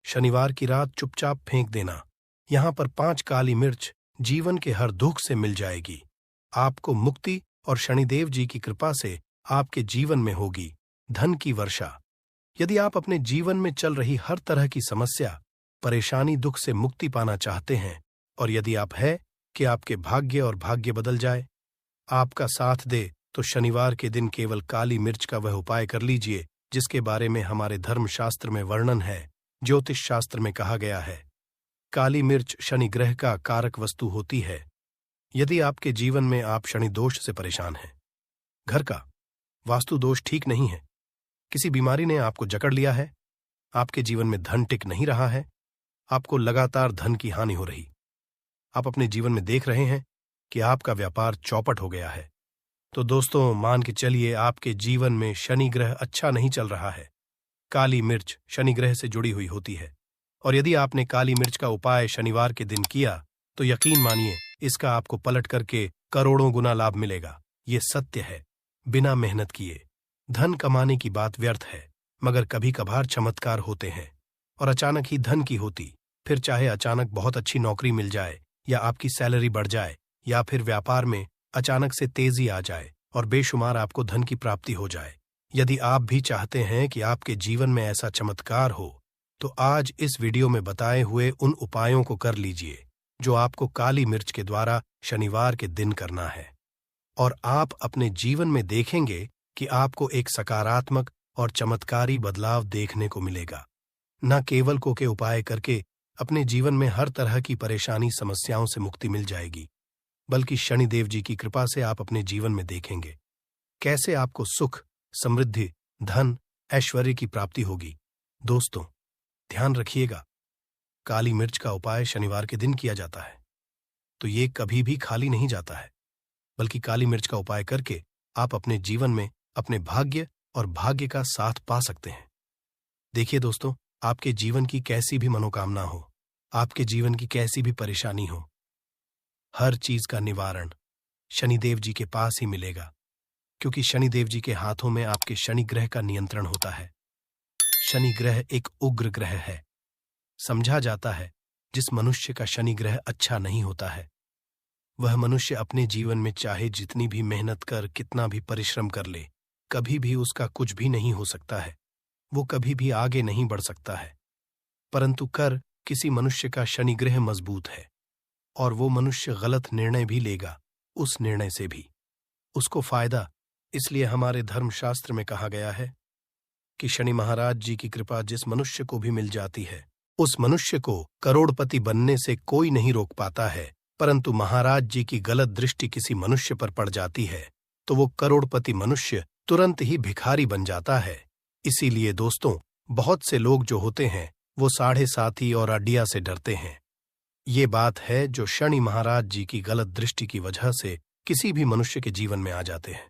शनिवार की रात चुपचाप फेंक देना। यहाँ पर 5 काली मिर्च जीवन के हर दुख से मिल जाएगी। आपको मुक्ति और शनिदेव जी की कृपा से आपके जीवन में होगी धन की वर्षा। यदि आप अपने जीवन में चल रही हर तरह की समस्या, परेशानी, दुख से मुक्ति पाना चाहते हैं, और यदि आप है कि आपके भाग्य और भाग्य बदल जाए, आपका साथ दे, तो शनिवार के दिन केवल काली मिर्च का वह उपाय कर लीजिए जिसके बारे में हमारे धर्मशास्त्र में वर्णन है, ज्योतिष शास्त्र में कहा गया है। काली मिर्च शनि ग्रह का कारक वस्तु होती है। यदि आपके जीवन में आप शनि दोष से परेशान हैं, घर का वास्तु दोष ठीक नहीं है, किसी बीमारी ने आपको जकड़ लिया है, आपके जीवन में धन टिक नहीं रहा है, आपको लगातार धन की हानि हो रही, आप अपने जीवन में देख रहे हैं कि आपका व्यापार चौपट हो गया है, तो दोस्तों मान के चलिए आपके जीवन में शनि ग्रह अच्छा नहीं चल रहा है। काली मिर्च शनि ग्रह से जुड़ी हुई होती है, और यदि आपने काली मिर्च का उपाय शनिवार के दिन किया तो यकीन मानिए इसका आपको पलट करके करोड़ों गुना लाभ मिलेगा। ये सत्य है। बिना मेहनत किए धन कमाने की बात व्यर्थ है, मगर कभी कभार चमत्कार होते हैं और अचानक ही धन की होती। फिर चाहे अचानक बहुत अच्छी नौकरी मिल जाए, या आपकी सैलरी बढ़ जाए, या फिर व्यापार में अचानक से तेजी आ जाए और बेशुमार आपको धन की प्राप्ति हो जाए। यदि आप भी चाहते हैं कि आपके जीवन में ऐसा चमत्कार हो, तो आज इस वीडियो में बताए हुए उन उपायों को कर लीजिए जो आपको काली मिर्च के द्वारा शनिवार के दिन करना है, और आप अपने जीवन में देखेंगे कि आपको एक सकारात्मक और चमत्कारी बदलाव देखने को मिलेगा। न केवल के उपाय करके अपने जीवन में हर तरह की परेशानी, समस्याओं से मुक्ति मिल जाएगी, बल्कि शनिदेव जी की कृपा से आप अपने जीवन में देखेंगे कैसे आपको सुख, समृद्धि, धन, ऐश्वर्य की प्राप्ति होगी। दोस्तों ध्यान रखिएगा, काली मिर्च का उपाय शनिवार के दिन किया जाता है, तो ये कभी भी खाली नहीं जाता है, बल्कि काली मिर्च का उपाय करके आप अपने जीवन में अपने भाग्य और भाग्य का साथ पा सकते हैं। देखिए दोस्तों, आपके जीवन की कैसी भी मनोकामना हो, आपके जीवन की कैसी भी परेशानी हो, हर चीज का निवारण शनिदेव जी के पास ही मिलेगा, क्योंकि शनिदेव जी के हाथों में आपके शनि ग्रह का नियंत्रण होता है। शनि ग्रह एक उग्र ग्रह है। समझा जाता है जिस मनुष्य का शनि ग्रह अच्छा नहीं होता है, वह मनुष्य अपने जीवन में चाहे जितनी भी मेहनत कर, कितना भी परिश्रम कर ले, कभी भी उसका कुछ भी नहीं हो सकता है, वो कभी भी आगे नहीं बढ़ सकता है। परंतु कर किसी मनुष्य का शनि ग्रह मजबूत है, और वो मनुष्य गलत निर्णय भी लेगा, उस निर्णय से भी उसको फायदा। इसलिए हमारे धर्मशास्त्र में कहा गया है कि शनि महाराज जी की कृपा जिस मनुष्य को भी मिल जाती है, उस मनुष्य को करोड़पति बनने से कोई नहीं रोक पाता है। परंतु महाराज जी की गलत दृष्टि किसी मनुष्य पर पड़ जाती है, तो वो करोड़पति मनुष्य तुरंत ही भिखारी बन जाता है। इसीलिए दोस्तों, बहुत से लोग जो होते हैं वो साढ़े साथी और अड्डिया से डरते हैं। ये बात है जो शनि महाराज जी की गलत दृष्टि की वजह से किसी भी मनुष्य के जीवन में आ जाते हैं।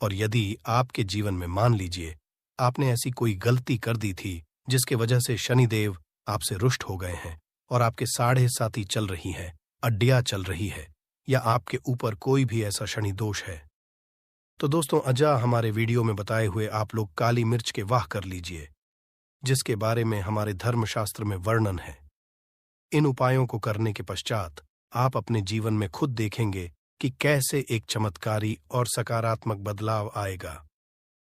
और यदि आपके जीवन में मान लीजिए आपने ऐसी कोई गलती कर दी थी जिसके वजह से शनिदेव आपसे रुष्ट हो गए हैं, और आपके साढ़े साथी चल रही हैं, अड्डिया चल रही है, या आपके ऊपर कोई भी ऐसा शनि दोष है, तो दोस्तों अजा हमारे वीडियो में बताए हुए आप लोग काली मिर्च के वाह कर लीजिए, जिसके बारे में हमारे धर्मशास्त्र में वर्णन है। इन उपायों को करने के पश्चात आप अपने जीवन में खुद देखेंगे कि कैसे एक चमत्कारी और सकारात्मक बदलाव आएगा।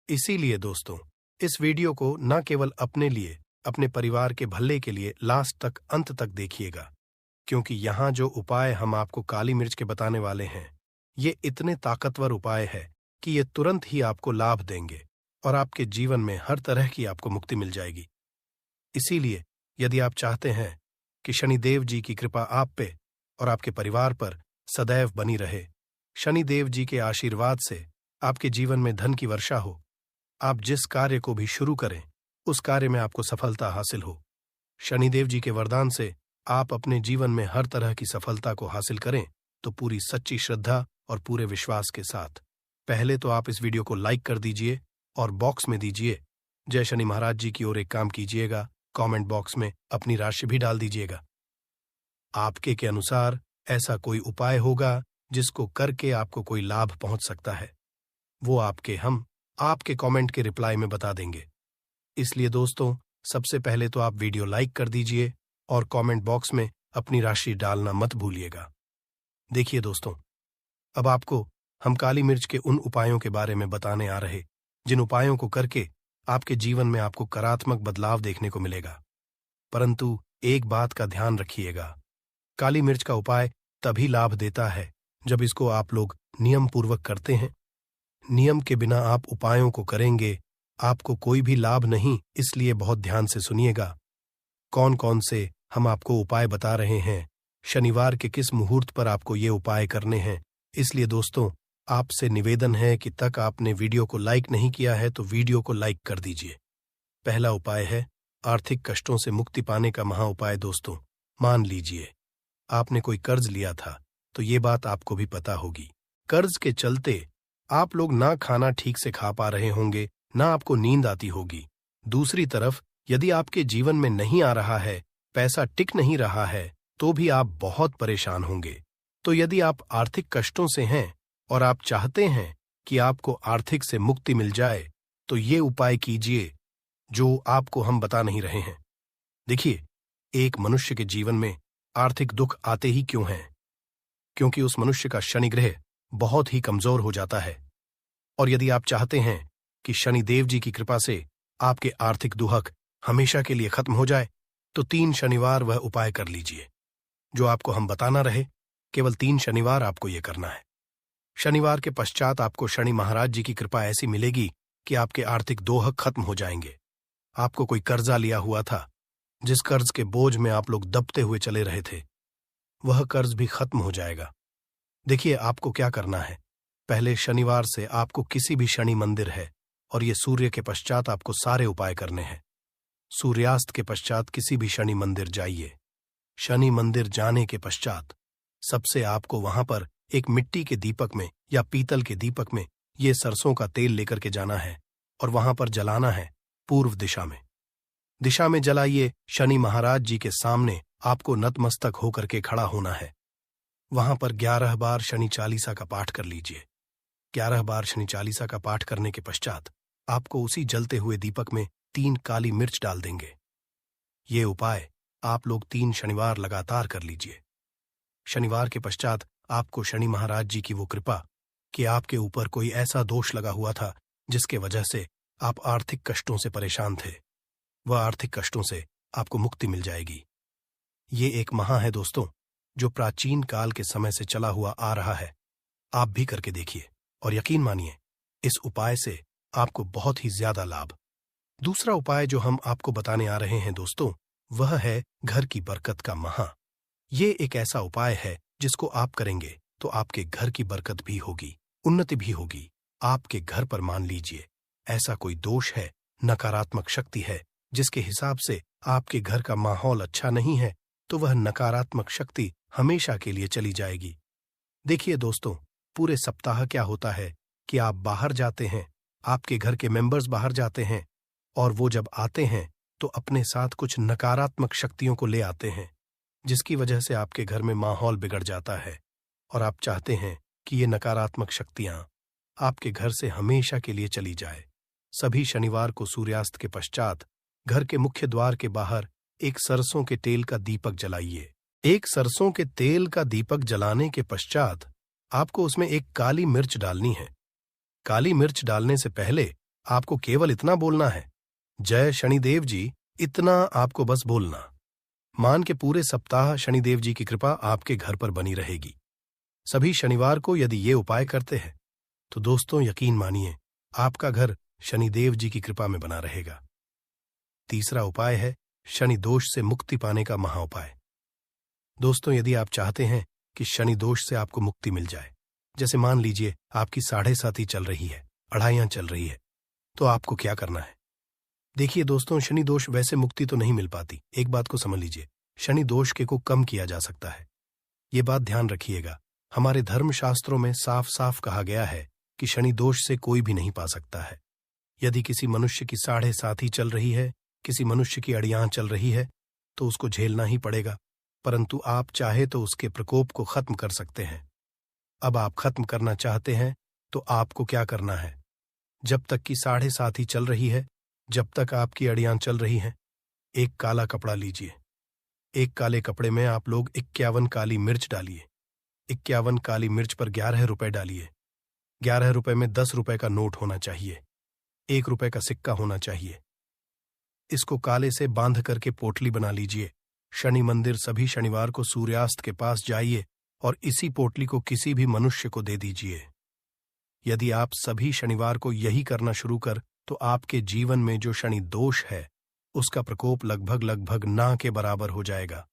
इसीलिए दोस्तों, इस वीडियो को न केवल अपने लिए, अपने परिवार के भले के लिए लास्ट तक, अंत तक देखिएगा, क्योंकि यहाँ जो उपाय हम आपको काली मिर्च के बताने वाले हैं, ये इतने ताकतवर उपाय है कि ये तुरंत ही आपको लाभ देंगे और आपके जीवन में हर तरह की आपको मुक्ति मिल जाएगी। इसीलिए यदि आप चाहते हैं कि शनिदेव जी की कृपा आप पे और आपके परिवार पर सदैव बनी रहे, शनिदेव जी के आशीर्वाद से आपके जीवन में धन की वर्षा हो, आप जिस कार्य को भी शुरू करें उस कार्य में आपको सफलता हासिल हो, शनिदेव जी के वरदान से आप अपने जीवन में हर तरह की सफलता को हासिल करें, तो पूरी सच्ची श्रद्धा और पूरे विश्वास के साथ पहले तो आप इस वीडियो को लाइक कर दीजिए और बॉक्स में दीजिए जय शनि महाराज जी की ओर एक काम कीजिएगा, कमेंट बॉक्स में अपनी राशि भी डाल दीजिएगा। आपके के अनुसार ऐसा कोई उपाय होगा जिसको करके आपको कोई लाभ पहुंच सकता है, वो हम आपके कमेंट के रिप्लाई में बता देंगे। इसलिए दोस्तों, सबसे पहले तो आप वीडियो लाइक कर दीजिए और कमेंट बॉक्स में अपनी राशि डालना मत भूलिएगा। देखिए दोस्तों, अब आपको हम काली मिर्च के उन उपायों के बारे में बताने आ रहे जिन उपायों को करके आपके जीवन में आपको सकारात्मक बदलाव देखने को मिलेगा। परंतु एक बात का ध्यान रखिएगा, काली मिर्च का उपाय तभी लाभ देता है जब इसको आप लोग नियम पूर्वक करते हैं। नियम के बिना आप उपायों को करेंगे, आपको कोई भी लाभ नहीं, इसलिए बहुत ध्यान से सुनिएगा। कौन कौन से हम आपको उपाय बता रहे हैं, शनिवार के किस मुहूर्त पर आपको ये उपाय करने हैं। इसलिए दोस्तों, आपसे निवेदन है कि तक आपने वीडियो को लाइक नहीं किया है तो वीडियो को लाइक कर दीजिए। पहला उपाय है आर्थिक कष्टों से मुक्ति पाने का महा उपाय। दोस्तों, मान लीजिए आपने कोई कर्ज लिया था, तो ये बात आपको भी पता होगी। कर्ज के चलते आप लोग ना खाना ठीक से खा पा रहे होंगे, ना आपको नींद आती होगी। दूसरी तरफ यदि आपके जीवन में नहीं आ रहा है, पैसा टिक नहीं रहा है, तो भी आप बहुत परेशान होंगे। तो यदि आप आर्थिक कष्टों से हैं और आप चाहते हैं कि आपको आर्थिक से मुक्ति मिल जाए, तो ये उपाय कीजिए जो आपको हम बता नहीं रहे हैं। देखिए, एक मनुष्य के जीवन में आर्थिक दुख आते ही क्यों हैं? क्योंकि उस मनुष्य का शनि ग्रह बहुत ही कमजोर हो जाता है। और यदि आप चाहते हैं कि शनि देव जी की कृपा से आपके आर्थिक दुहक हमेशा के लिए खत्म हो जाए, तो 3 शनिवार वह उपाय कर लीजिए जो आपको हम बताना रहे। केवल 3 शनिवार आपको यह करना है। शनिवार के पश्चात आपको शनि महाराज जी की कृपा ऐसी मिलेगी कि आपके आर्थिक दोहक खत्म हो जाएंगे। आपको कोई कर्जा लिया हुआ था, जिस कर्ज के बोझ में आप लोग दबते हुए चले रहे थे, वह कर्ज भी खत्म हो जाएगा। देखिए, आपको क्या करना है। पहले शनिवार से आपको किसी भी शनि मंदिर है, और ये सूर्य के पश्चात आपको सारे उपाय करने हैं। सूर्यास्त के पश्चात किसी भी शनि मंदिर जाइए। शनि मंदिर जाने के पश्चात सबसे आपको वहां पर एक मिट्टी के दीपक में या पीतल के दीपक में ये सरसों का तेल लेकर के जाना है और वहां पर जलाना है पूर्व दिशा में जलाइए। शनि महाराज जी के सामने आपको नतमस्तक होकर के खड़ा होना है। वहां पर 11 बार शनि चालीसा का पाठ कर लीजिए। 11 बार शनि चालीसा का पाठ करने के पश्चात आपको उसी जलते हुए दीपक में 3 काली मिर्च डाल देंगे। ये उपाय आप लोग 3 शनिवार लगातार कर लीजिए। शनिवार के पश्चात आपको शनि महाराज जी की वो कृपा कि आपके ऊपर कोई ऐसा दोष लगा हुआ था जिसके वजह से आप आर्थिक कष्टों से परेशान थे, वह आर्थिक कष्टों से आपको मुक्ति मिल जाएगी। ये एक महा है दोस्तों, जो प्राचीन काल के समय से चला हुआ आ रहा है। आप भी करके देखिए और यकीन मानिए, इस उपाय से आपको बहुत ही ज्यादा लाभ। दूसरा उपाय जो हम आपको बताने आ रहे हैं दोस्तों, वह है घर की बरकत का महा। ये एक ऐसा उपाय है जिसको आप करेंगे तो आपके घर की बरकत भी होगी, उन्नति भी होगी। आपके घर पर मान लीजिए ऐसा कोई दोष है, नकारात्मक शक्ति है, जिसके हिसाब से आपके घर का माहौल अच्छा नहीं है, तो वह नकारात्मक शक्ति हमेशा के लिए चली जाएगी। देखिए दोस्तों, पूरे सप्ताह क्या होता है कि आप बाहर जाते हैं, आपके घर के मेंबर्स बाहर जाते हैं, और वो जब आते हैं तो अपने साथ कुछ नकारात्मक शक्तियों को ले आते हैं, जिसकी वजह से आपके घर में माहौल बिगड़ जाता है। और आप चाहते हैं कि ये नकारात्मक शक्तियां आपके घर से हमेशा के लिए चली जाए। सभी शनिवार को सूर्यास्त के पश्चात घर के मुख्य द्वार के बाहर एक सरसों के तेल का दीपक जलाइए। एक सरसों के तेल का दीपक जलाने के पश्चात आपको उसमें एक काली मिर्च डालनी है। काली मिर्च डालने से पहले आपको केवल इतना बोलना है, जय शनिदेव जी। इतना आपको बस बोलना। मान के पूरे सप्ताह शनिदेव जी की कृपा आपके घर पर बनी रहेगी। सभी शनिवार को यदि ये उपाय करते हैं तो दोस्तों यकीन मानिए आपका घर शनिदेव जी की कृपा में बना रहेगा। तीसरा उपाय है शनि दोष से मुक्ति पाने का महा उपाय। दोस्तों, यदि आप चाहते हैं कि शनि दोष से आपको मुक्ति मिल जाए, जैसे मान लीजिए आपकी 7.5 चल रही है, अढ़ाइयां चल रही है, तो आपको क्या करना है। देखिए दोस्तों, शनि दोष वैसे मुक्ति तो नहीं मिल पाती। एक बात को समझ लीजिए, शनि दोष के को कम किया जा सकता है। ये बात ध्यान रखिएगा। हमारे धर्मशास्त्रों में साफ साफ कहा गया है कि शनि दोष से कोई भी नहीं पा सकता है। यदि किसी मनुष्य की 7.5 चल रही है, किसी मनुष्य की अड़ियां चल रही है, तो उसको झेलना ही पड़ेगा। परंतु आप चाहे तो उसके प्रकोप को खत्म कर सकते हैं। अब आप खत्म करना चाहते हैं तो आपको क्या करना है, जब तक कि 7.5 चल रही है, जब तक आपकी अड़ियां चल रही हैं, एक काला कपड़ा लीजिए। एक काले कपड़े में आप लोग 51 काली मिर्च डालिए। 51 काली मिर्च पर 11 रुपए डालिए। 11 रुपए में 10 रुपए का नोट होना चाहिए। 1 रुपए का सिक्का होना चाहिए। इसको काले से बांध करके पोटली बना लीजिए। शनि मंदिर सभी शनिवार को सूर्यास्त के पास जाइए और इसी पोटली को किसी भी मनुष्य को दे दीजिए। यदि आप सभी शनिवार को यही करना शुरू कर तो आपके जीवन में जो शनि दोष है उसका प्रकोप लगभग ना के बराबर हो जाएगा।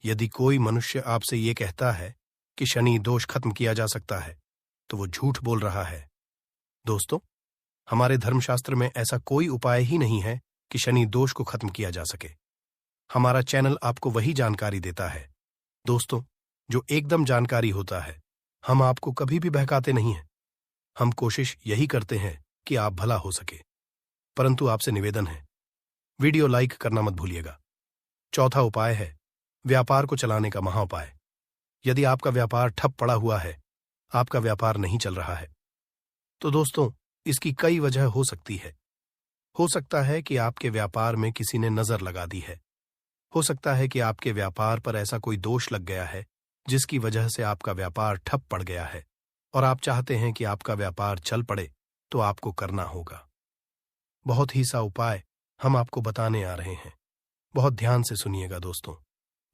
यदि कोई मनुष्य आपसे ये कहता है कि शनि दोष खत्म किया जा सकता है तो वो झूठ बोल रहा है। दोस्तों, हमारे धर्मशास्त्र में ऐसा कोई उपाय ही नहीं है कि शनि दोष को खत्म किया जा सके। हमारा चैनल आपको वही जानकारी देता है दोस्तों, जो एकदम जानकारी होता है। हम आपको कभी भी बहकाते नहीं हैं। हम कोशिश यही करते हैं कि आप भला हो सके। परंतु आपसे निवेदन है, वीडियो लाइक करना मत भूलिएगा। चौथा उपाय है व्यापार को चलाने का महाउपाय। यदि आपका व्यापार ठप पड़ा हुआ है, आपका व्यापार नहीं चल रहा है, तो दोस्तों इसकी कई वजह हो सकती है। हो सकता है कि आपके व्यापार में किसी ने नजर लगा दी है। हो सकता है कि आपके व्यापार पर ऐसा कोई दोष लग गया है जिसकी वजह से आपका व्यापार ठप पड़ गया है और आप चाहते हैं कि आपका व्यापार चल पड़े, तो आपको करना होगा। बहुत ही सा उपाय हम आपको बताने आ रहे हैं। बहुत ध्यान से सुनिएगा दोस्तों।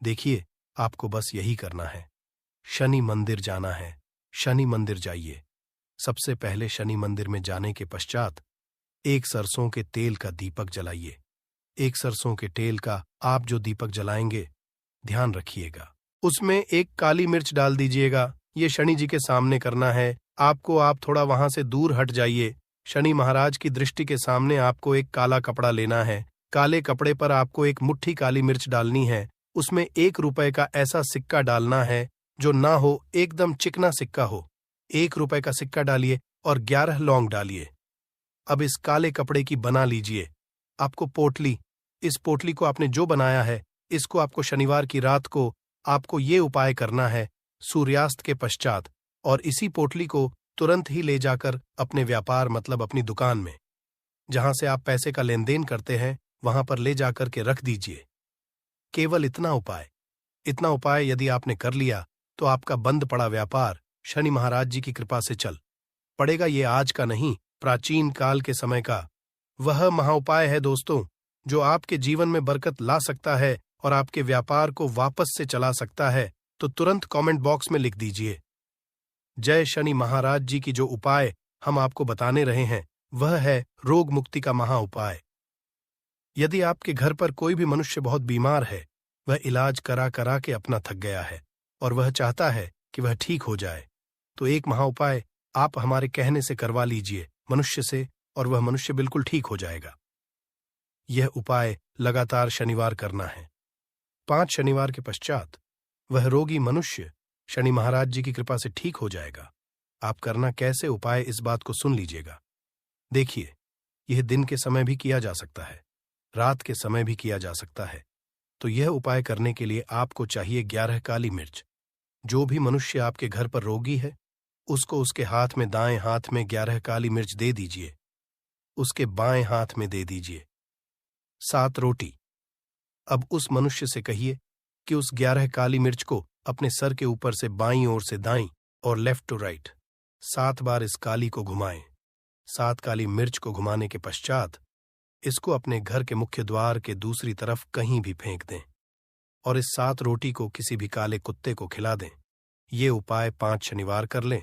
देखिए, आपको बस यही करना है। शनि मंदिर जाना है। शनि मंदिर जाइए। सबसे पहले शनि मंदिर में जाने के पश्चात एक सरसों के तेल का दीपक जलाइए। एक सरसों के तेल का आप जो दीपक जलाएंगे, ध्यान रखिएगा उसमें एक काली मिर्च डाल दीजिएगा। ये शनि जी के सामने करना है आपको। आप थोड़ा वहां से दूर हट जाइए। शनि महाराज की दृष्टि के सामने आपको एक काला कपड़ा लेना है। काले कपड़े पर आपको एक मुट्ठी काली मिर्च डालनी है। उसमें 1 रुपए का ऐसा सिक्का डालना है जो ना हो, एकदम चिकना सिक्का हो। 1 रुपए का सिक्का डालिए और 11 लौंग डालिए। अब इस काले कपड़े की बना लीजिए आपको पोटली। इस पोटली को आपने जो बनाया है, इसको आपको शनिवार की रात को आपको ये उपाय करना है सूर्यास्त के पश्चात, और इसी पोटली को तुरंत ही ले जाकर अपने व्यापार मतलब अपनी दुकान में, जहां से आप पैसे का लेन देन करते हैं, वहां पर ले जाकर के रख दीजिए। केवल इतना उपाय यदि आपने कर लिया तो आपका बंद पड़ा व्यापार शनि महाराज जी की कृपा से चल पड़ेगा। ये आज का नहीं, प्राचीन काल के समय का वह महाउपाय है दोस्तों, जो आपके जीवन में बरकत ला सकता है और आपके व्यापार को वापस से चला सकता है। तो तुरंत कमेंट बॉक्स में लिख दीजिए, जय शनि महाराज जी की। जो उपाय हम आपको बताने रहे हैं वह है रोग मुक्ति का महाउपाय। यदि आपके घर पर कोई भी मनुष्य बहुत बीमार है, वह इलाज करा करा के अपना थक गया है और वह चाहता है कि वह ठीक हो जाए, तो एक महाउपाय आप हमारे कहने से करवा लीजिए मनुष्य से, और वह मनुष्य बिल्कुल ठीक हो जाएगा। यह उपाय लगातार शनिवार करना है। 5 शनिवार के पश्चात वह रोगी मनुष्य शनि महाराज जी की कृपा से ठीक हो जाएगा। आप करना कैसे उपाय, इस बात को सुन लीजिएगा। देखिए, यह दिन के समय भी किया जा सकता है, रात के समय भी किया जा सकता है। तो यह उपाय करने के लिए आपको चाहिए 11 काली मिर्च। जो भी मनुष्य आपके घर पर रोगी है, उसको उसके हाथ में, दाएं हाथ में 11 काली मिर्च दे दीजिए। उसके बाएं हाथ में दे दीजिए 7 रोटी। अब उस मनुष्य से कहिए कि उस 11 काली मिर्च को अपने सर के ऊपर से बाईं ओर से दाईं और लेफ्ट टू राइट 7 बार इस काली को घुमाएं। 7 काली मिर्च को घुमाने के पश्चात इसको अपने घर के मुख्य द्वार के दूसरी तरफ कहीं भी फेंक दें और इस 7 रोटी को किसी भी काले कुत्ते को खिला दें। ये उपाय 5 शनिवार कर लें।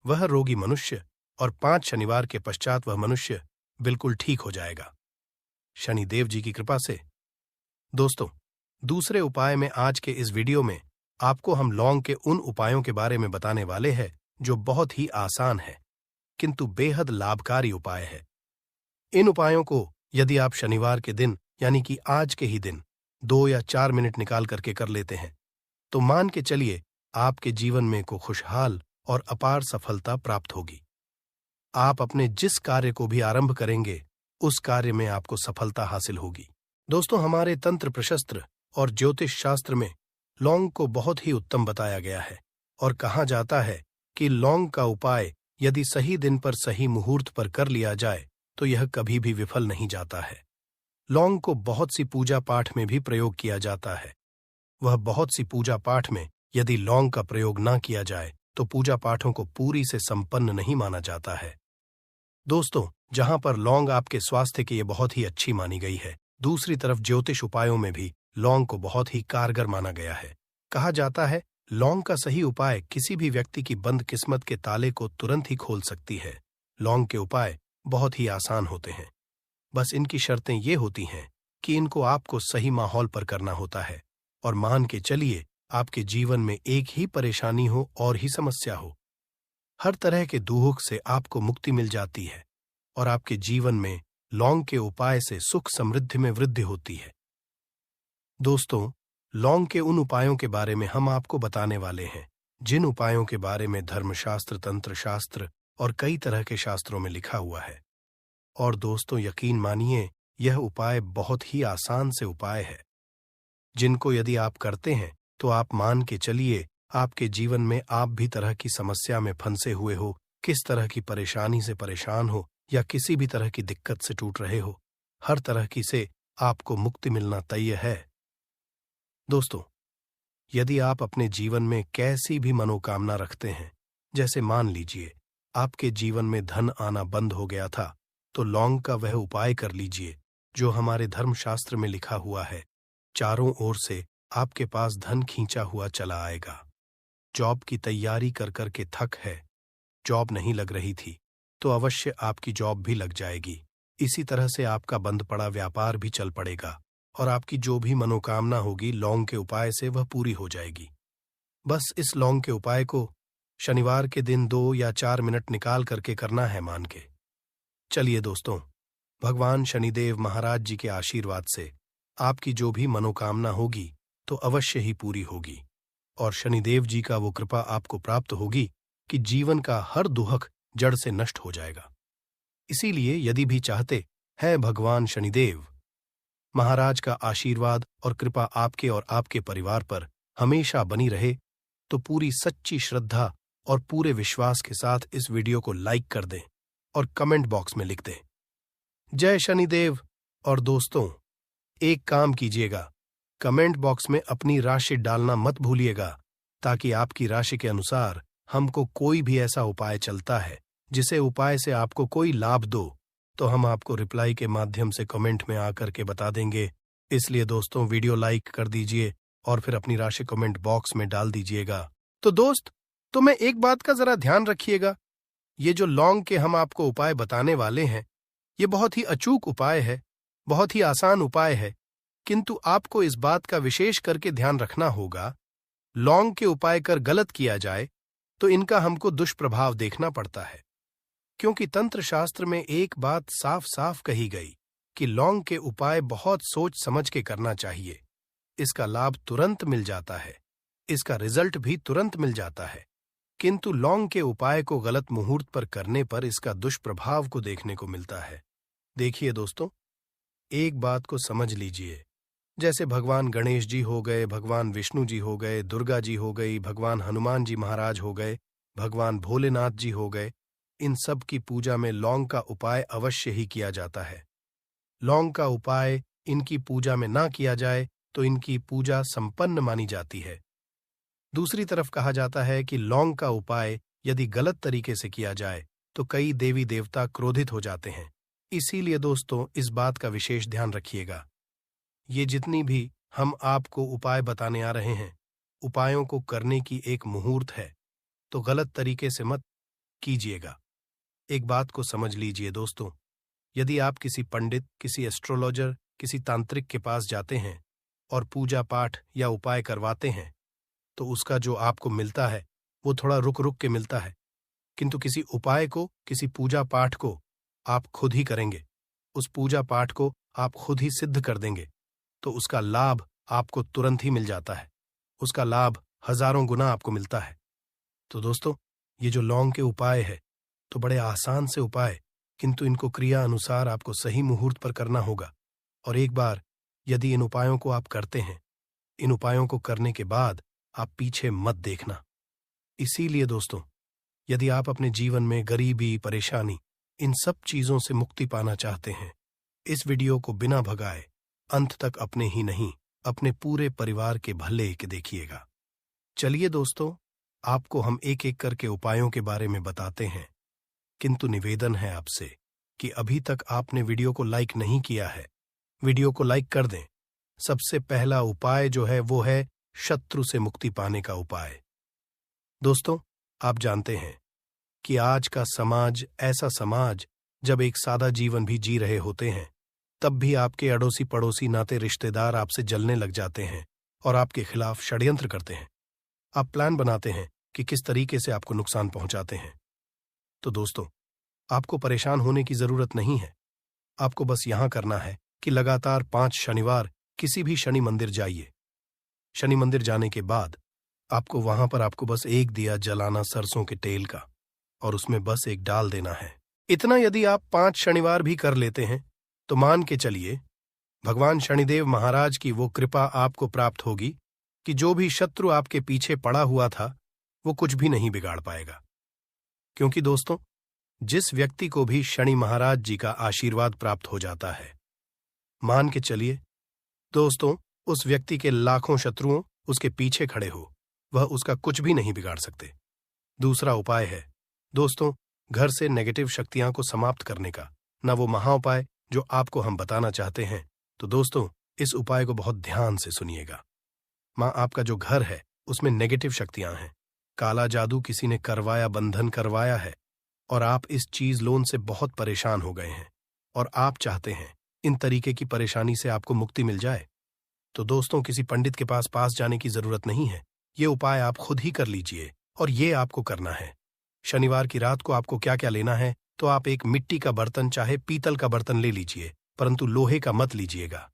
वह रोगी मनुष्य और 5 शनिवार के पश्चात वह मनुष्य बिल्कुल ठीक हो जाएगा शनिदेव जी की कृपा से। दोस्तों, दूसरे उपाय में आज के इस वीडियो में आपको हम लौंग के उन उपायों के बारे में बताने वाले हैं जो बहुत ही आसान है किंतु बेहद लाभकारी उपाय है। इन उपायों को यदि आप शनिवार के दिन यानी कि आज के ही दिन 2 या 4 मिनट निकाल करके कर लेते हैं, तो मान के चलिए आपके जीवन में को खुशहाल और अपार सफलता प्राप्त होगी। आप अपने जिस कार्य को भी आरंभ करेंगे, उस कार्य में आपको सफलता हासिल होगी। दोस्तों, हमारे तंत्र प्रशस्त्र और ज्योतिष शास्त्र में लौंग को बहुत ही उत्तम बताया गया है और कहा जाता है कि लौंग का उपाय यदि सही दिन पर सही मुहूर्त पर कर लिया जाए तो यह कभी भी विफल नहीं जाता है। लौंग को बहुत सी पूजा पाठ में भी प्रयोग किया जाता है। वह बहुत सी पूजा पाठ में यदि लौंग का प्रयोग ना किया जाए तो पूजा पाठों को पूरी से संपन्न नहीं माना जाता है। दोस्तों, जहां पर लौंग आपके स्वास्थ्य के लिए बहुत ही अच्छी मानी गई है, दूसरी तरफ ज्योतिष उपायों में भी लौंग को बहुत ही कारगर माना गया है। कहा जाता है लौंग का सही उपाय किसी भी व्यक्ति की बंद किस्मत के ताले को तुरंत ही खोल सकती है। लौंग के उपाय बहुत ही आसान होते हैं, बस इनकी शर्तें ये होती हैं कि इनको आपको सही माहौल पर करना होता है और मान के चलिए आपके जीवन में एक ही परेशानी हो और ही समस्या हो। हर तरह के दुख से आपको मुक्ति मिल जाती है और आपके जीवन में लौंग के उपाय से सुख समृद्धि में वृद्धि होती है। दोस्तों, लौंग के उन उपायों के बारे में हम आपको बताने वाले हैं जिन उपायों के बारे में धर्मशास्त्र, तंत्र शास्त्र और कई तरह के शास्त्रों में लिखा हुआ है। और दोस्तों, यकीन मानिए यह उपाय बहुत ही आसान से उपाय है जिनको यदि आप करते हैं तो आप मान के चलिए आपके जीवन में आप भी तरह की समस्या में फंसे हुए हो, किस तरह की परेशानी से परेशान हो या किसी भी तरह की दिक्कत से टूट रहे हो, हर तरह की से आपको मुक्ति मिलना तय है। दोस्तों, यदि आप अपने जीवन में कैसी भी मनोकामना रखते हैं, जैसे मान लीजिए आपके जीवन में धन आना बंद हो गया था, तो लौंग का वह उपाय कर लीजिए जो हमारे धर्मशास्त्र में लिखा हुआ है। चारों ओर से आपके पास धन खींचा हुआ चला आएगा। जॉब की तैयारी कर कर के थक है, जॉब नहीं लग रही थी, तो अवश्य आपकी जॉब भी लग जाएगी। इसी तरह से आपका बंद पड़ा व्यापार भी चल पड़ेगा और आपकी जो भी मनोकामना होगी लौंग के उपाय से वह पूरी हो जाएगी। बस इस लौंग के उपाय को शनिवार के दिन 2 या 4 मिनट निकाल करके करना है मान के। चलिए दोस्तों, भगवान शनिदेव महाराज जी के आशीर्वाद से आपकी जो भी मनोकामना होगी तो अवश्य ही पूरी होगी और शनिदेव जी का वो कृपा आपको प्राप्त होगी कि जीवन का हर दुख जड़ से नष्ट हो जाएगा। इसीलिए यदि भी चाहते है भगवान शनिदेव महाराज का आशीर्वाद और कृपा आपके और आपके परिवार पर हमेशा बनी रहे, तो पूरी सच्ची श्रद्धा और पूरे विश्वास के साथ इस वीडियो को लाइक कर दें और कमेंट बॉक्स में लिख दें जय शनिदेव। और दोस्तों, एक काम कीजिएगा, कमेंट बॉक्स में अपनी राशि डालना मत भूलिएगा, ताकि आपकी राशि के अनुसार हमको कोई भी ऐसा उपाय चलता है जिसे उपाय से आपको कोई लाभ दो, तो हम आपको रिप्लाई के माध्यम से कमेंट में आकर के बता देंगे। इसलिए दोस्तों, वीडियो लाइक कर दीजिए और फिर अपनी राशि कमेंट बॉक्स में डाल दीजिएगा। तो दोस्त, मैं एक बात का जरा ध्यान रखिएगा, ये जो लौंग के हम आपको उपाय बताने वाले हैं, ये बहुत ही अचूक उपाय है, बहुत ही आसान उपाय है, किंतु आपको इस बात का विशेष करके ध्यान रखना होगा, लौंग के उपाय कर गलत किया जाए तो इनका हमको दुष्प्रभाव देखना पड़ता है। क्योंकि तंत्र शास्त्र में एक बात साफ साफ कही गई कि लौंग के उपाय बहुत सोच समझ के करना चाहिए। इसका लाभ तुरंत मिल जाता है, इसका रिजल्ट भी तुरंत मिल जाता है, किंतु लौंग के उपाय को गलत मुहूर्त पर करने पर इसका दुष्प्रभाव को देखने को मिलता है। देखिए दोस्तों, एक बात को समझ लीजिए, जैसे भगवान गणेश जी हो गए, भगवान विष्णु जी हो गए, दुर्गा जी हो गई, भगवान हनुमान जी महाराज हो गए, भगवान भोलेनाथ जी हो गए, इन सब की पूजा में लौंग का उपाय अवश्य ही किया जाता है। लौंग का उपाय इनकी पूजा में ना किया जाए तो इनकी पूजा संपन्न मानी जाती है। दूसरी तरफ कहा जाता है कि लौंग का उपाय यदि गलत तरीके से किया जाए तो कई देवी देवता क्रोधित हो जाते हैं। इसीलिए दोस्तों, इस बात का विशेष ध्यान रखिएगा। ये जितनी भी हम आपको उपाय बताने आ रहे हैं, उपायों को करने की एक मुहूर्त है, तो गलत तरीके से मत कीजिएगा। एक बात को समझ लीजिए दोस्तों, यदि आप किसी पंडित, किसी एस्ट्रोलॉजर, किसी तांत्रिक के पास जाते हैं और पूजा पाठ या उपाय करवाते हैं, तो उसका जो आपको मिलता है वो थोड़ा रुक रुक के मिलता है, किंतु किसी उपाय को, किसी पूजा पाठ को आप खुद ही करेंगे, उस पूजा पाठ को आप खुद ही सिद्ध कर देंगे, तो उसका लाभ आपको तुरंत ही मिल जाता है, उसका लाभ हजारों गुना आपको मिलता है। तो दोस्तों, ये जो लौंग के उपाय है तो बड़े आसान से उपाय, किंतु इनको क्रिया अनुसार आपको सही मुहूर्त पर करना होगा। और एक बार यदि इन उपायों को आप करते हैं, इन उपायों को करने के बाद आप पीछे मत देखना। इसीलिए दोस्तों, यदि आप अपने जीवन में गरीबी, परेशानी, इन सब चीजों से मुक्ति पाना चाहते हैं, इस वीडियो को बिना भगाए अंत तक अपने ही नहीं, अपने पूरे परिवार के भले के देखिएगा। चलिए दोस्तों, आपको हम एक एक करके उपायों के बारे में बताते हैं, किंतु निवेदन है आपसे कि अभी तक आपने वीडियो को लाइक नहीं किया है, वीडियो को लाइक कर दें। सबसे पहला उपाय जो है वो है शत्रु से मुक्ति पाने का उपाय। दोस्तों, आप जानते हैं कि आज का समाज ऐसा समाज, जब एक सादा जीवन भी जी रहे होते हैं, तब भी आपके अड़ोसी पड़ोसी नाते रिश्तेदार आपसे जलने लग जाते हैं और आपके खिलाफ षड्यंत्र करते हैं। आप प्लान बनाते हैं कि किस तरीके से आपको नुकसान पहुंचाते हैं। तो दोस्तों, आपको परेशान होने की जरूरत नहीं है। आपको बस यहां करना है कि लगातार 5 शनिवार किसी भी शनि मंदिर जाइए। शनि मंदिर जाने के बाद आपको वहां पर आपको बस एक दिया जलाना सरसों के तेल का, और उसमें बस एक डाल देना है। इतना यदि आप 5 शनिवार भी कर लेते हैं तो मान के चलिए भगवान शनिदेव महाराज की वो कृपा आपको प्राप्त होगी कि जो भी शत्रु आपके पीछे पड़ा हुआ था वो कुछ भी नहीं बिगाड़ पाएगा। क्योंकि दोस्तों, जिस व्यक्ति को भी शनि महाराज जी का आशीर्वाद प्राप्त हो जाता है, मान के चलिए दोस्तों, उस व्यक्ति के लाखों शत्रुओं उसके पीछे खड़े हो, वह उसका कुछ भी नहीं बिगाड़ सकते। दूसरा उपाय है दोस्तों, घर से नेगेटिव शक्तियां को समाप्त करने का, ना वो महाउपाय जो आपको हम बताना चाहते हैं। तो दोस्तों, इस उपाय को बहुत ध्यान से सुनिएगा। आपका जो घर है उसमें नेगेटिव शक्तियां हैं, काला जादू किसी ने करवाया, बंधन करवाया है, और आप इस चीज लोन से बहुत परेशान हो गए हैं और आप चाहते हैं इन तरीके की परेशानी से आपको मुक्ति मिल जाए। तो दोस्तों, किसी पंडित के पास जाने की जरूरत नहीं है। ये उपाय आप खुद ही कर लीजिए, और ये आपको करना है। शनिवार की रात को आपको क्या क्या लेना है, तो आप एक मिट्टी का बर्तन चाहे पीतल का बर्तन ले लीजिए, परंतु लोहे का मत लीजिएगा।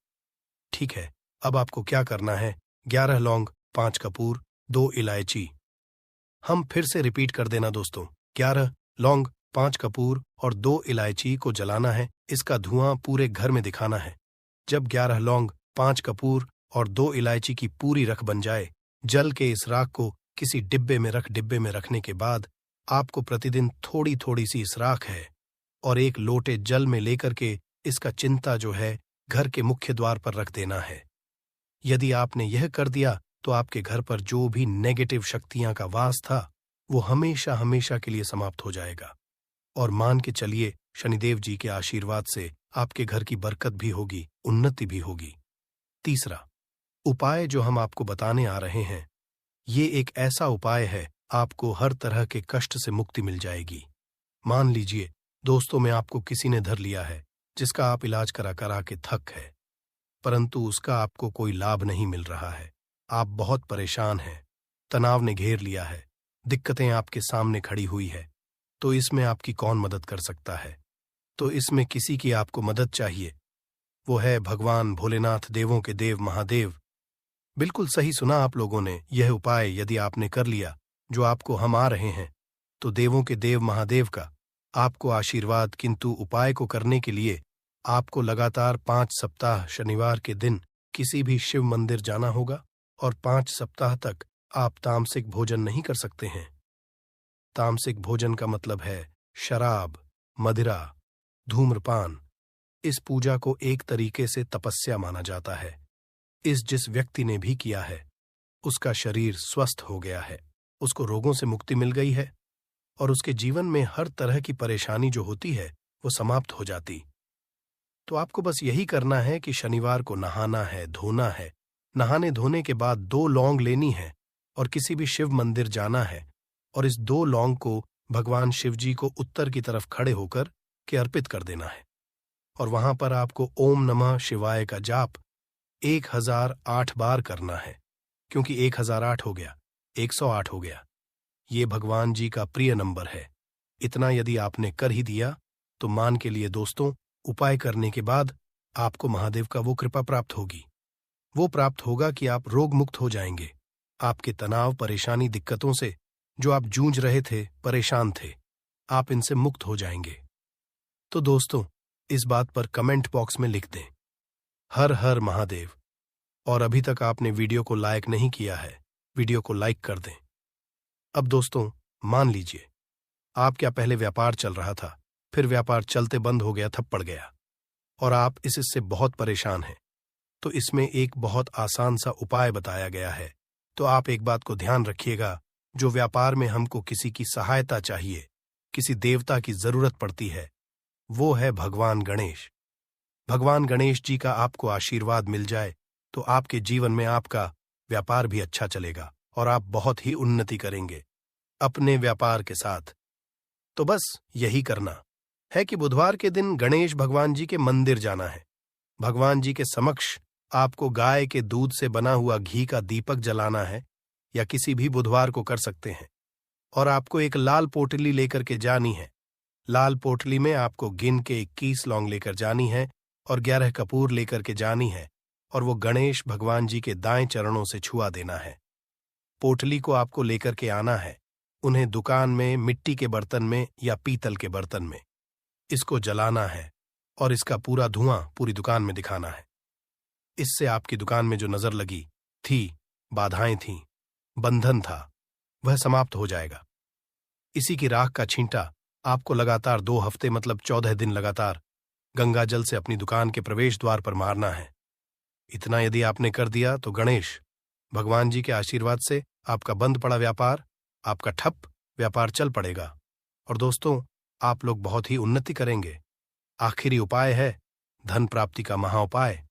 ठीक है, अब आपको क्या करना है, 11 लौंग, 5 कपूर, 2 इलायची। हम फिर से रिपीट कर देना दोस्तों, 11 लौंग, 5 कपूर और 2 इलायची को जलाना है। इसका धुआं पूरे घर में दिखाना है। जब 11 लौंग, 5 कपूर और 2 इलायची की पूरी रख बन जाए, जल के इस राख को किसी डिब्बे में रखने के बाद आपको प्रतिदिन थोड़ी थोड़ी सी इस राख है और एक लोटे जल में लेकर के इसका चिंता जो है घर के मुख्य द्वार पर रख देना है। यदि आपने यह कर दिया तो आपके घर पर जो भी नेगेटिव शक्तियां का वास था वो हमेशा हमेशा के लिए समाप्त हो जाएगा, और मान के चलिए शनिदेव जी के आशीर्वाद से आपके घर की बरकत भी होगी, उन्नति भी होगी। तीसरा उपाय जो हम आपको बताने आ रहे हैं, ये एक ऐसा उपाय है, आपको हर तरह के कष्ट से मुक्ति मिल जाएगी। मान लीजिए दोस्तों में आपको किसी ने धर लिया है, जिसका आप इलाज करा के थक है, परंतु उसका आपको कोई लाभ नहीं मिल रहा है। आप बहुत परेशान हैं, तनाव ने घेर लिया है, दिक्कतें आपके सामने खड़ी हुई है। तो इसमें आपकी कौन मदद कर सकता है? तो इसमें किसी की आपको मदद चाहिए, वो है भगवान भोलेनाथ, देवों के देव महादेव। बिल्कुल सही सुना आप लोगों ने। यह उपाय यदि आपने कर लिया जो आपको हम आ रहे हैं, तो देवों के देव महादेव का आपको आशीर्वाद। किंतु उपाय को करने के लिए आपको लगातार 5 सप्ताह शनिवार के दिन किसी भी शिव मंदिर जाना होगा, और 5 सप्ताह तक आप तामसिक भोजन नहीं कर सकते हैं। तामसिक भोजन का मतलब है शराब, मदिरा, धूम्रपान। इस पूजा को एक तरीके से तपस्या माना जाता है। जिस व्यक्ति ने भी किया है उसका शरीर स्वस्थ हो गया है, उसको रोगों से मुक्ति मिल गई है, और उसके जीवन में हर तरह की परेशानी जो होती है वो समाप्त हो जाती। तो आपको बस यही करना है कि शनिवार को नहाना है, धोना है। नहाने धोने के बाद 2 लौंग लेनी है और किसी भी शिव मंदिर जाना है, और इस 2 लौंग को भगवान शिव जी को उत्तर की तरफ खड़े होकर के अर्पित कर देना है, और वहां पर आपको ओम नमः शिवाय का जाप 1008 बार करना है। क्योंकि 1008 हो गया, 108 हो गया, ये भगवान जी का प्रिय नंबर है। इतना यदि आपने कर ही दिया तो मान के लिए दोस्तों, उपाय करने के बाद आपको महादेव का वो कृपा प्राप्त होगी। वो प्राप्त होगा कि आप रोग मुक्त हो जाएंगे। आपके तनाव, परेशानी, दिक्कतों से जो आप जूझ रहे थे, परेशान थे, आप इनसे मुक्त हो जाएंगे। तो दोस्तों, इस बात पर कमेंट बॉक्स में लिख दें, हर हर महादेव। और अभी तक आपने वीडियो को लाइक नहीं किया है, वीडियो को लाइक कर दें। अब दोस्तों, मान लीजिए आप क्या पहले व्यापार चल रहा था, फिर व्यापार चलते बंद हो गया, थप्पड़ गया, और आप इससे बहुत परेशान हैं, तो इसमें एक बहुत आसान सा उपाय बताया गया है। तो आप एक बात को ध्यान रखिएगा, जो व्यापार में हमको किसी की सहायता चाहिए, किसी देवता की जरूरत पड़ती है, वो है भगवान गणेश। भगवान गणेश जी का आपको आशीर्वाद मिल जाए तो आपके जीवन में आपका व्यापार भी अच्छा चलेगा और आप बहुत ही उन्नति करेंगे अपने व्यापार के साथ। तो बस यही करना है कि बुधवार के दिन गणेश भगवान जी के मंदिर जाना है। भगवान जी के समक्ष आपको गाय के दूध से बना हुआ घी का दीपक जलाना है, या किसी भी बुधवार को कर सकते हैं। और आपको एक लाल पोटली लेकर के जानी है। लाल पोटली में आपको गिन के 21 लौंग लेकर जानी है और 11 कपूर लेकर के जानी है, और वो गणेश भगवान जी के दाएं चरणों से छुआ देना है। पोटली को आपको लेकर के आना है, उन्हें दुकान में मिट्टी के बर्तन में या पीतल के बर्तन में इसको जलाना है और इसका पूरा धुआं पूरी दुकान में दिखाना है। इससे आपकी दुकान में जो नजर लगी थी, बाधाएं थीं, बंधन था, वह समाप्त हो जाएगा। इसी की राख का छींटा आपको लगातार 2 हफ्ते मतलब 14 दिन लगातार गंगा जल से अपनी दुकान के प्रवेश द्वार पर मारना है। इतना यदि आपने कर दिया तो गणेश भगवान जी के आशीर्वाद से आपका बंद पड़ा व्यापार, आपका ठप व्यापार चल पड़ेगा और दोस्तों आप लोग बहुत ही उन्नति करेंगे। आखिरी उपाय है धन प्राप्ति का महाउपाय,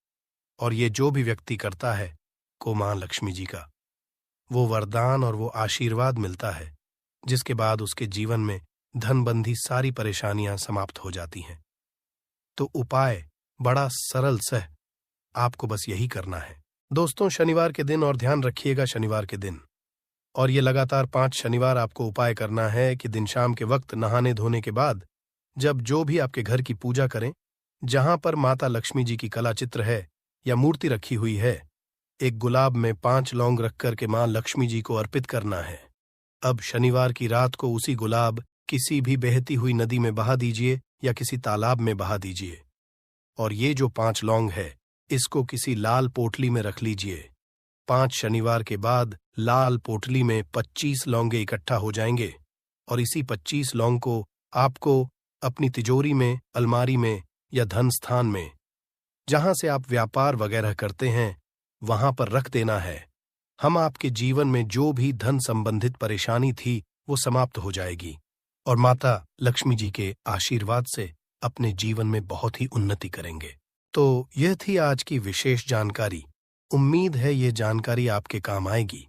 और ये जो भी व्यक्ति करता है को मां लक्ष्मी जी का वो वरदान और वो आशीर्वाद मिलता है, जिसके बाद उसके जीवन में धनबंधी सारी परेशानियां समाप्त हो जाती हैं। तो उपाय बड़ा सरल सह, आपको बस यही करना है दोस्तों। शनिवार के दिन, और ध्यान रखिएगा शनिवार के दिन, और ये लगातार 5 शनिवार आपको उपाय करना है कि दिन शाम के वक्त नहाने धोने के बाद जब जो भी आपके घर की पूजा करें, जहां पर माता लक्ष्मी जी की कला चित्र है या मूर्ति रखी हुई है, एक गुलाब में 5 लौंग रख करके मां लक्ष्मी जी को अर्पित करना है। अब शनिवार की रात को उसी गुलाब किसी भी बहती हुई नदी में बहा दीजिए या किसी तालाब में बहा दीजिए, और ये जो 5 लौंग है इसको किसी लाल पोटली में रख लीजिए। 5 शनिवार के बाद लाल पोटली में 25 लौंगे इकट्ठा हो जाएंगे, और इसी 25 लौंग को आपको अपनी तिजोरी में, अलमारी में या धन स्थान में, जहां से आप व्यापार वगैरह करते हैं, वहां पर रख देना है। हम आपके जीवन में जो भी धन संबंधित परेशानी थी वो समाप्त हो जाएगी, और माता लक्ष्मी जी के आशीर्वाद से अपने जीवन में बहुत ही उन्नति करेंगे। तो यह थी आज की विशेष जानकारी। उम्मीद है ये जानकारी आपके काम आएगी।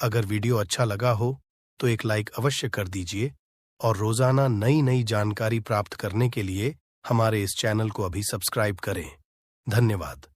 अगर वीडियो अच्छा लगा हो तो एक लाइक अवश्य कर दीजिए, और रोजाना नई नई जानकारी प्राप्त करने के लिए हमारे इस चैनल को अभी सब्सक्राइब करें। धन्यवाद।